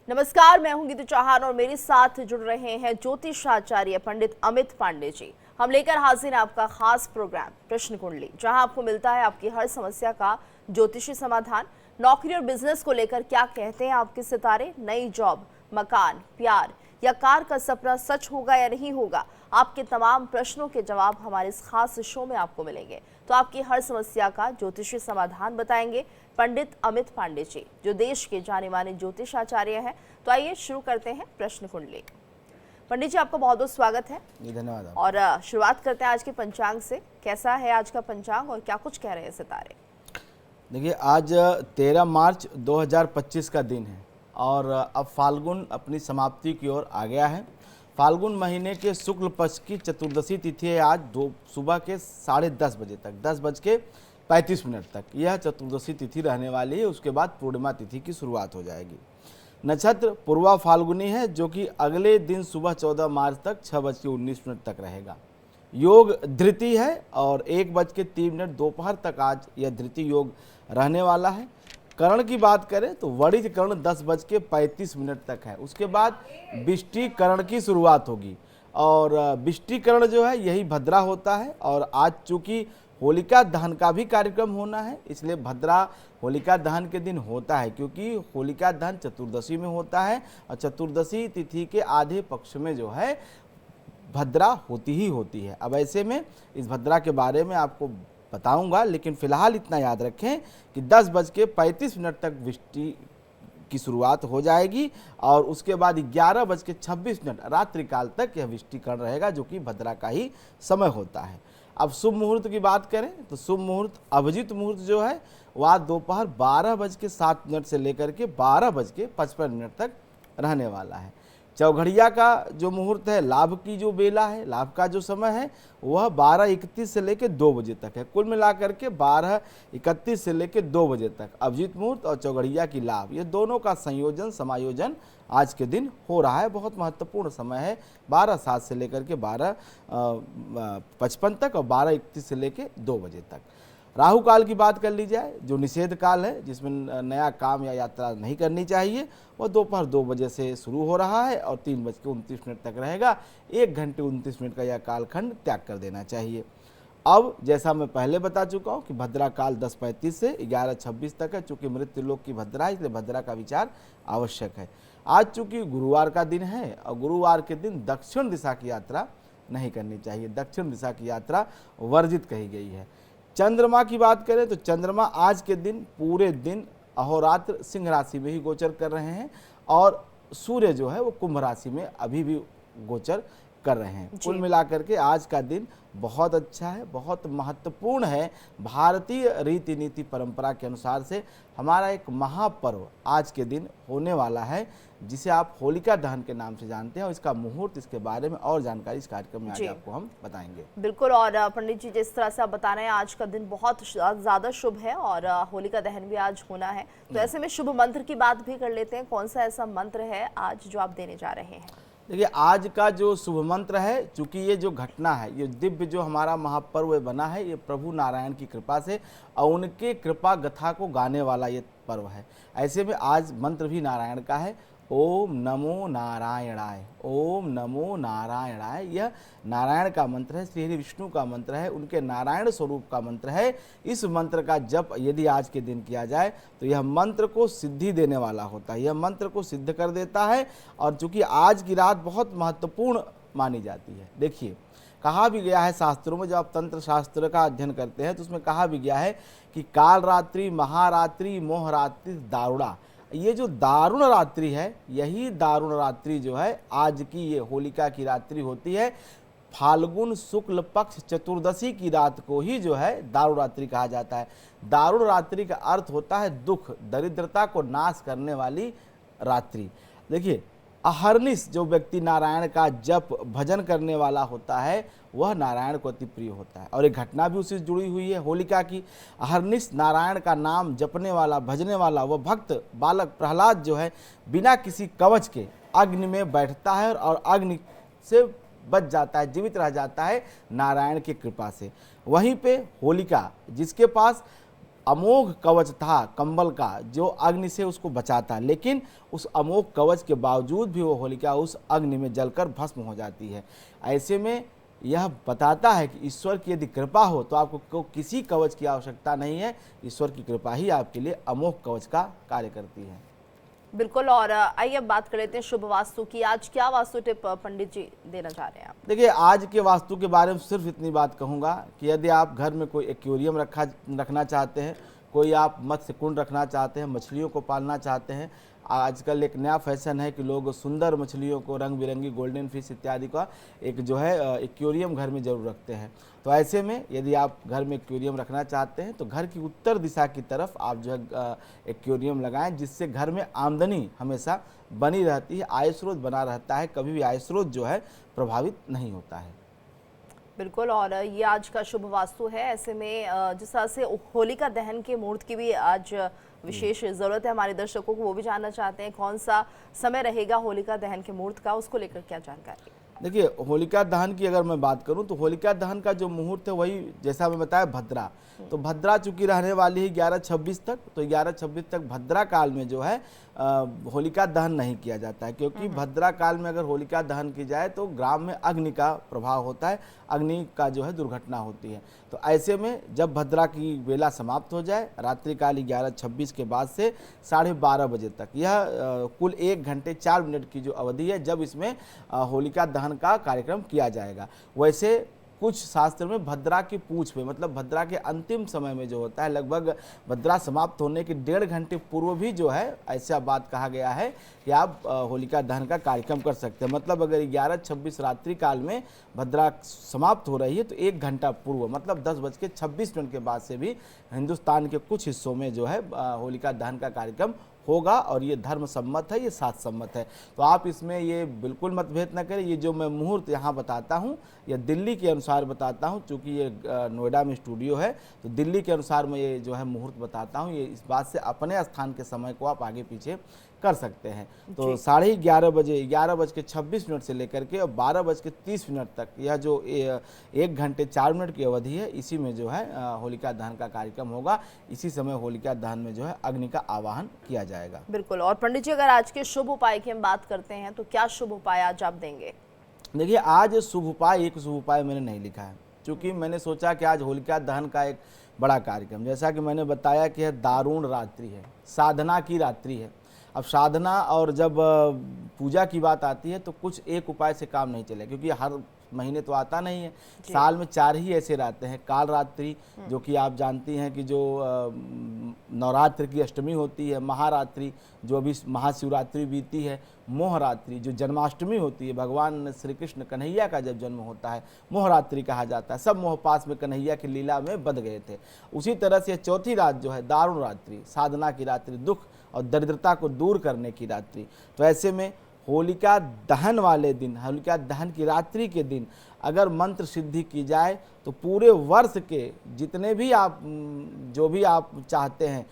नमस्कार, मैं हूं गीतू चौहान और मेरे साथ जुड़ रहे हैं ज्योतिषाचार्य पंडित अमित पांडे जी। हम लेकर हाजिर हैं आपका खास प्रोग्राम प्रश्न कुंडली, जहां आपको मिलता है आपकी हर समस्या का ज्योतिषी समाधान। नौकरी और बिजनेस को लेकर क्या कहते हैं आपके सितारे, नई जॉब, मकान, प्यार या कार का सपना सच होगा या नहीं होगा, आपके तमाम प्रश्नों के जवाब हमारे इस खास शो में आपको मिलेंगे। तो आपकी हर समस्या का ज्योतिषी समाधान बताएंगे पंडित अमित पांडे जी, जो देश के जाने माने ज्योतिषाचार्य हैं। तो आइए शुरू करते हैं प्रश्न कुंडली। पंडित जी, आपका बहुत बहुत स्वागत है। धन्यवाद। और शुरुआत करते हैं आज के पंचांग से। कैसा है आज का पंचांग और क्या कुछ कह रहे हैं सितारे? देखिए, आज 13 मार्च 2025 का दिन है और अब फाल्गुन अपनी समाप्ति की ओर आ गया है। फाल्गुन महीने के शुक्ल पक्ष की चतुर्दशी तिथि है आज सुबह के 10:30 बजे तक, 10:35 तक यह चतुर्दशी तिथि रहने वाली है। उसके बाद पूर्णिमा तिथि की शुरुआत हो जाएगी। नक्षत्र पूर्वा फाल्गुनी है, जो कि अगले दिन सुबह 14 मार्च तक 6:19 तक रहेगा। योग धृति है और 1:03 दोपहर तक आज यह धृति योग रहने वाला है। करण की बात करें तो वणिज करण 10:35 तक है। उसके बाद बिष्टि करण की शुरुआत होगी और बिष्टि करण जो है यही भद्रा होता है। और आज चूंकि होलिका दहन का भी कार्यक्रम होना है, इसलिए भद्रा होलिका दहन के दिन होता है, क्योंकि होलिका दहन चतुर्दशी में होता है और चतुर्दशी तिथि के आधे पक्ष में जो है भद्रा होती ही होती है। अब ऐसे में इस भद्रा के बारे में आपको बताऊंगा, लेकिन फिलहाल इतना याद रखें कि 10:35 तक बिष्टि की शुरुआत हो जाएगी और उसके बाद 11:26 रात्रि काल तक यह बिष्टिकरण रहेगा, जो कि भद्रा का ही समय होता है। अब शुभ मुहूर्त की बात करें तो शुभ मुहूर्त अभिजीत मुहूर्त जो है वह दोपहर 12:07 से लेकर के 12:55 तक रहने वाला है। चौघड़िया का जो मुहूर्त है, लाभ की जो बेला है, लाभ का जो समय है वह 12:31 से लेकर 2 बजे तक है। कुल मिलाकर के 12:31 से लेकर 2 बजे तक अभिजीत मुहूर्त और चौघड़िया की लाभ, ये दोनों का संयोजन समायोजन आज के दिन हो रहा है। बहुत महत्वपूर्ण समय है। 12:07 से लेकर के 12:55 तक और 12:31 से लेकर 2 बजे तक। राहु काल की बात कर ली जाए, जो निषेध काल है, जिसमें नया काम या यात्रा नहीं करनी चाहिए, वह दोपहर 2 बजे से शुरू हो रहा है और 3:29 तक रहेगा। 1:29 का यह कालखंड त्याग कर देना चाहिए। अब जैसा मैं पहले बता चुका हूँ कि भद्रा काल 10:35 से 11:26 तक है। चूँकि मृत्युलोक की भद्रा है, इसलिए भद्रा का विचार आवश्यक है। आज चूँकि गुरुवार का दिन है और गुरुवार के दिन दक्षिण दिशा की यात्रा नहीं करनी चाहिए। दक्षिण दिशा की यात्रा वर्जित कही गई है। चंद्रमा की बात करें तो चंद्रमा आज के दिन पूरे दिन अहोरात्र सिंह राशि में ही गोचर कर रहे हैं और सूर्य जो है वो कुंभ राशि में अभी भी गोचर कर रहे हैं। कुल मिलाकर के आज का दिन बहुत अच्छा है, बहुत महत्वपूर्ण है। भारतीय रीति नीति परंपरा के अनुसार से हमारा एक महापर्व आज के दिन होने वाला है, जिसे आप होलिका दहन के नाम से जानते हैं। और इसका मुहूर्त, इसके बारे में और जानकारी इस कार्यक्रम में आज आपको हम बताएंगे। बिल्कुल। और पंडित जी, जिस तरह से आप बता रहे हैं आज का दिन बहुत ज्यादा शुभ है और होलिका दहन भी आज होना है, तो ऐसे में शुभ मंत्र की बात भी कर लेते हैं। कौन सा ऐसा मंत्र है आज जो आप देने जा रहे हैं? देखिए, आज का जो शुभ मंत्र है, चूंकि ये जो घटना है, ये दिव्य जो हमारा महापर्व बना है, ये प्रभु नारायण की कृपा से और उनके कृपा गाथा को गाने वाला ये पर्व है। ऐसे में आज मंत्र भी नारायण का है। ओम नमो नारायणाय, ओम नमो नारायणाय। यह नारायण का मंत्र है, श्री हरि विष्णु का मंत्र है, उनके नारायण स्वरूप का मंत्र है। इस मंत्र का जप यदि आज के दिन किया जाए तो यह मंत्र को सिद्धि देने वाला होता है, यह मंत्र को सिद्ध कर देता है। और चूंकि आज की रात बहुत महत्वपूर्ण मानी जाती है। देखिए, कहा भी गया है शास्त्रों में, जब आप तंत्र शास्त्र का अध्ययन करते हैं तो उसमें कहा भी गया है कि काल रात्रि, महारात्रि, मोहरात्रि, दारुणा। ये जो दारुण रात्रि है, यही दारुण रात्रि जो है आज की ये होलिका की रात्रि होती है। फाल्गुन शुक्ल पक्ष चतुर्दशी की रात को ही जो है दारुण रात्रि कहा जाता है। दारुण रात्रि का अर्थ होता है दुख, दरिद्रता को नाश करने वाली रात्रि। देखिए, अहर्निश जो व्यक्ति नारायण का जप भजन करने वाला होता है, वह नारायण को अति प्रिय होता है। और एक घटना भी उसी से जुड़ी हुई है होलिका की। अहर्निश नारायण का नाम जपने वाला, भजने वाला वह भक्त बालक प्रहलाद जो है बिना किसी कवच के अग्नि में बैठता है और अग्नि से बच जाता है, जीवित रह जाता है नारायण की कृपा से। वहीं पे होलिका, जिसके पास अमोघ कवच था कंबल का जो अग्नि से उसको बचाता, लेकिन उस अमोघ कवच के बावजूद भी वो होलिका उस अग्नि में जलकर भस्म हो जाती है। ऐसे में यह बताता है कि ईश्वर की यदि कृपा हो तो आपको किसी कवच की आवश्यकता नहीं है, ईश्वर की कृपा ही आपके लिए अमोघ कवच का कार्य करती है। बिल्कुल। और आइए अब बात कर लेते हैं शुभ वास्तु की। आज क्या वास्तु टिप पंडित जी देना चाह रहे हैं आप? देखिए, आज के वास्तु के बारे में सिर्फ इतनी बात कहूँगा कि यदि आप घर में कोई एक्वेरियम रखना चाहते हैं, कोई आप मत्स्य कुंड रखना चाहते हैं, मछलियों को पालना चाहते हैं, आजकल एक नया फैशन है कि लोग सुंदर मछलियों को, रंग बिरंगी गोल्डन फिश इत्यादि का एक जो है एक्वेरियम घर में जरूर रखते हैं। तो ऐसे में यदि आप घर में एक्वेरियम रखना चाहते हैं तो घर की उत्तर दिशा की तरफ आप जो है एक्वेरियम लगाएं, जिससे घर में आमदनी हमेशा बनी रहती है, आय स्रोत बना रहता है, कभी भी आय स्रोत जो है प्रभावित नहीं होता है। बिल्कुल। और ये आज का शुभ वास्तु है। ऐसे में जिस तरह से होलिका दहन के मुहूर्त की भी आज विशेष ज़रूरत है, हमारे दर्शकों को वो भी जानना चाहते हैं कौन सा समय रहेगा होलिका दहन के मुहूर्त का, उसको लेकर क्या जानकारी? देखिए, होलिका दहन की अगर मैं बात करूं तो होलिका दहन का जो मुहूर्त है वही जैसा मैं बताया भद्रा, तो भद्रा चूंकि रहने वाली है 11-26 तक, तो 11-26 तक भद्रा काल में जो है होलिका दहन नहीं किया जाता है, क्योंकि भद्रा काल में अगर होलिका दहन की जाए तो ग्राम में अग्नि का प्रभाव होता है, अग्नि का जो है दुर्घटना होती है। तो ऐसे में जब भद्रा की वेला समाप्त हो जाए, रात्रिकाल 11-26 के बाद से 12:30 बजे तक, यह कुल 1 घंटे 4 मिनट की जो अवधि है जब इसमें होलिका दहन का कार्यक्रम किया जाएगा। वैसे कुछ शास्त्र में भद्रा की पूछ पे, मतलब भद्रा के अंतिम समय में जो होता है, लगभग भद्रा समाप्त होने के 1.5 घंटे पूर्व भी जो है ऐसा बात कहा गया है कि आप होलिका दहन का कार्यक्रम कर सकते हैं। मतलब अगर 11-26 रात्रि काल में भद्रा समाप्त हो रही है तो 1 घंटा पूर्व, मतलब 10:26 के बाद से भी हिंदुस्तान के कुछ हिस्सों में जो है होलिका दहन का कार्यक्रम होगा, और ये धर्म सम्मत है, ये शास्त्र सम्मत है। तो आप इसमें ये बिल्कुल मतभेद न करें। ये जो मैं मुहूर्त यहाँ बताता हूँ या दिल्ली के अनुसार बताता हूँ, चूँकि ये नोएडा में स्टूडियो है तो दिल्ली के अनुसार मैं ये जो है मुहूर्त बताता हूँ, ये इस बात से अपने स्थान के समय को आप आगे पीछे कर सकते हैं। तो 11:30 बजे, 11:26 से लेकर के और 12:30 तक यह जो 1 घंटे 4 मिनट की अवधि है, इसी में जो है होलिका दहन का कार्यक्रम होगा। इसी समय होलिका दहन में जो है अग्नि का आवाहन किया जाएगा। बिल्कुल। और पंडित जी, अगर आज के शुभ उपाय की हम बात करते हैं तो क्या शुभ उपाय आज आप देंगे? देखिए, आज शुभ उपाय, एक शुभ उपाय मैंने नहीं लिखा है, क्योंकि मैंने सोचा कि आज होलिका दहन का एक बड़ा कार्यक्रम, जैसा कि मैंने बताया कि यह दारुण रात्रि है, साधना की रात्रि है। अब साधना और जब पूजा की बात आती है तो कुछ एक उपाय से काम नहीं चले, क्योंकि हर महीने तो आता नहीं है, साल में 4 ही ऐसे रहते हैं। काल रात्रि जो कि आप जानती हैं कि जो नवरात्र की अष्टमी होती है, महारात्रि जो अभी महाशिवरात्रि बीती है, मोहरात्रि जो जन्माष्टमी होती है, भगवान श्री कृष्ण कन्हैया का जब जन्म होता है, मोहरात्रि कहा जाता है। सब मोहपास में कन्हैया की लीला में बंध गए थे। उसी तरह से चौथी रात जो है दारुण रात्रि, साधना की रात्रि, दुख और दरिद्रता को दूर करने की रात्रि। तो ऐसे में होलिका दहन वाले दिन, होलिका दहन की रात्रि के दिन अगर मंत्र सिद्धि की जाए तो पूरे वर्ष के जितने भी आप जो भी आप चाहते हैं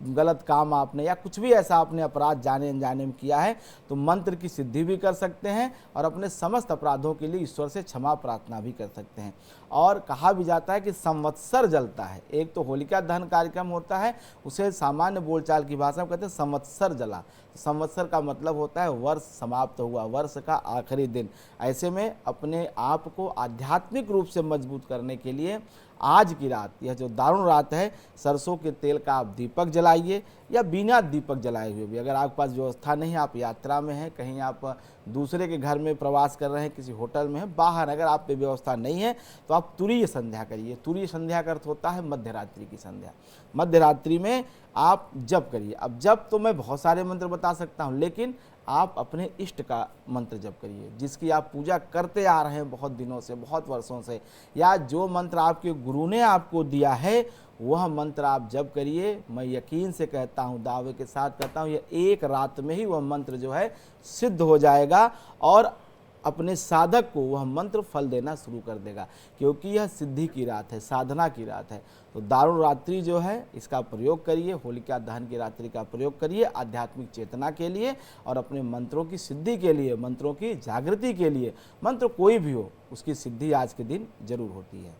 गलत काम आपने या कुछ भी ऐसा आपने अपराध जाने अनजाने में किया है तो मंत्र की सिद्धि भी कर सकते हैं और अपने समस्त अपराधों के लिए ईश्वर से क्षमा प्रार्थना भी कर सकते हैं। और कहा भी जाता है कि संवत्सर जलता है। एक तो होलिका दहन कार्यक्रम होता है, उसे सामान्य बोलचाल की भाषा में कहते हैं संवत्सर जला। संवत्सर का मतलब होता है वर्ष समाप्त हुआ, वर्ष का आखिरी दिन। ऐसे में अपने आप को आध्यात्मिक रूप से मजबूत करने के लिए आज की रात, यह जो दारुण रात है, सरसों के तेल का आप दीपक जलाइए या बिना दीपक जलाए हुए भी, अगर आपके पास व्यवस्था नहीं है, आप यात्रा में हैं, कहीं आप दूसरे के घर में प्रवास कर रहे हैं, किसी होटल में हैं, बाहर अगर आप पे व्यवस्था नहीं है तो आप तुरीय संध्या करिए। तुरीय संध्या का अर्थ होता है मध्य रात्रि की संध्या। मध्य रात्रि में आप जप करिए। अब जप तो मैं बहुत सारे मंत्र बता सकता हूँ, लेकिन आप अपने इष्ट का मंत्र जप करिए, जिसकी आप पूजा करते आ रहे हैं बहुत दिनों से, बहुत वर्षों से, या जो मंत्र आपके गुरु ने आपको दिया है वह मंत्र आप जप करिए। मैं यकीन से कहता हूँ, दावे के साथ कहता हूँ, यह एक रात में ही वह मंत्र जो है सिद्ध हो जाएगा और अपने साधक को वह मंत्र फल देना शुरू कर देगा, क्योंकि यह सिद्धि की रात है, साधना की रात है। तो दारुण रात्रि जो है इसका प्रयोग करिए, होलिका दहन की रात्रि का प्रयोग करिए आध्यात्मिक चेतना के लिए और अपने मंत्रों की सिद्धि के लिए, मंत्रों की जागृति के लिए। मंत्र कोई भी हो, उसकी सिद्धि आज के दिन जरूर होती है।